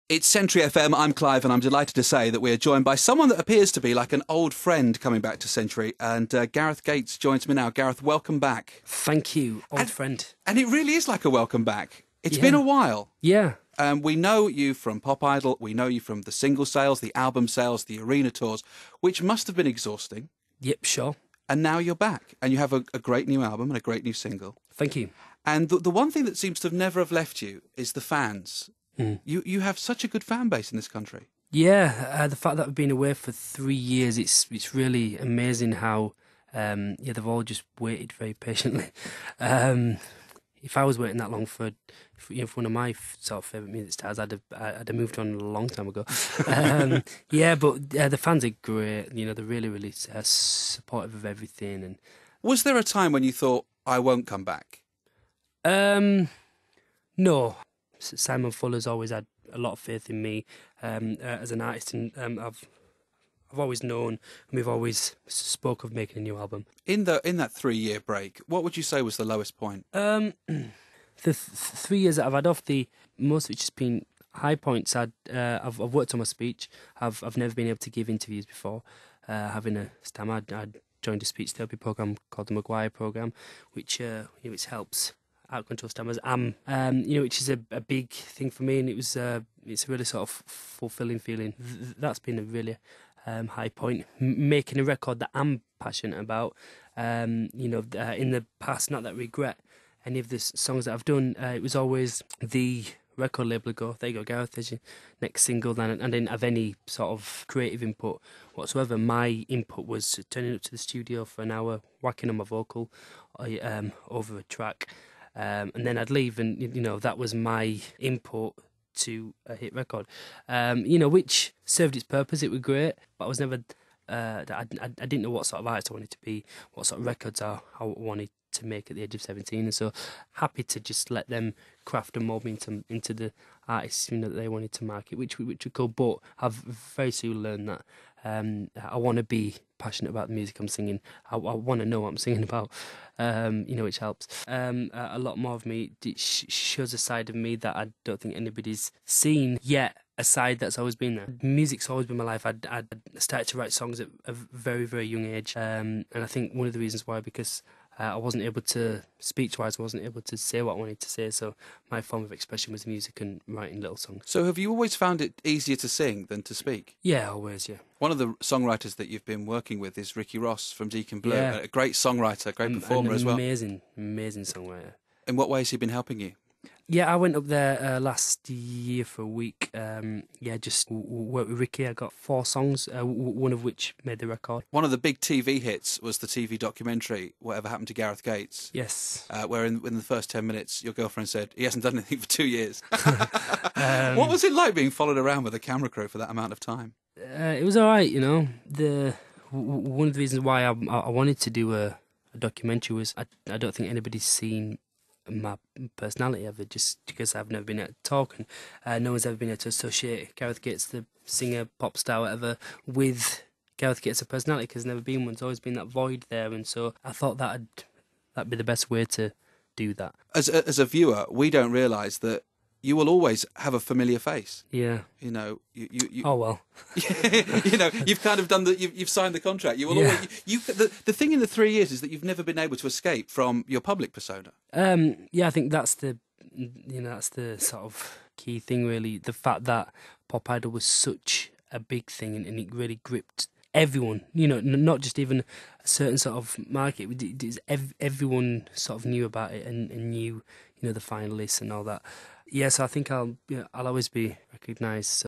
It's Century FM, I'm Clive, and I'm delighted to say that we are joined by someone that appears to be like an old friend coming back to Century, and Gareth Gates joins me now. Gareth, welcome back. Thank you, old friend. And it really is like a welcome back. It's Yeah. been a while. Yeah. We know you from Pop Idol, we know you from the single sales, the album sales, the arena tours, which must have been exhausting. Yep, sure. And now you're back, and you have a great new album and a great new single. Thank you. And the one thing that seems to have never have left you is the fans. You have such a good fan base in this country. Yeah, the fact that I've been away for 3 years, it's really amazing how they've all just waited very patiently. If I was waiting that long for one of my sort of favourite music stars, I'd have moved on a long time ago. But the fans are great. You know, they're really, really supportive of everything. And was there a time when you thought, I won't come back? No. Simon Fuller's always had a lot of faith in me as an artist, and I've always known, and we've always spoke of making a new album. In that 3-year break, what would you say was the lowest point? The 3 years that I've had off, the most of it's just been high points. I've worked on my speech. I've never been able to give interviews before. Having a stammer, I joined a speech therapy program called the Maguire program, which helps out control stammers. Which is a big thing for me, and it's a really sort of fulfilling feeling. That's been a really high point. Making a record that I'm passionate about. In the past, not that I regret any of the songs that I've done. It was always the record label would go, there you go, Gareth, there's your next single. And I didn't have any sort of creative input whatsoever. My input was turning up to the studio for an hour, whacking on my vocal over a track. And then I'd leave, and that was my input to a hit record. Which served its purpose. It was great, but I was never. I didn't know what sort of artist I wanted to be, what sort of records I wanted to make at the age of 17, and so happy to just let them craft and mould me into the artists that they wanted to market, which were cool. But I've very soon learned that I want to be passionate about the music I'm singing. I want to know what I'm singing about, which helps. A lot more of me, it shows a side of me that I don't think anybody's seen yet, a side that's always been there. Music's always been my life. I'd started to write songs at a very, very young age, and I think one of the reasons why, because I wasn't able to, speech-wise, I wasn't able to say what I wanted to say, so my form of expression was music and writing little songs. So have you always found it easier to sing than to speak? Yeah, always, yeah. One of the songwriters that you've been working with is Ricky Ross from Deacon Blue, Yeah. a great songwriter, great performer as well. Amazing songwriter. In what ways has he been helping you? Yeah, I went up there last year for a week. Just worked with Ricky. I got 4 songs, one of which made the record. One of the big TV hits was the TV documentary, Whatever Happened to Gareth Gates. Yes. Where in the first 10 minutes, your girlfriend said, he hasn't done anything for 2 years. What was it like being followed around with a camera crew for that amount of time? It was all right, one of the reasons why I wanted to do a documentary was I don't think anybody's seen my personality ever, just because I've never been able to talk, and no one's ever been able to associate Gareth Gates, the singer, pop star, whatever, with Gareth Gates, a personality, because there's never been one. There's always been that void there, and so I thought that'd be the best way to do that. As a viewer, we don't realise that you will always have a familiar face. Yeah. You. Oh well. You've kind of done you've signed the contract. You will always. The thing in the 3 years is that you've never been able to escape from your public persona. I think that's the sort of key thing, really. The fact that Pop Idol was such a big thing, and it really gripped everyone. Not just even a certain sort of market. Everyone sort of knew about it and knew, the finalists and all that. Yes, I think I'll always be recognised.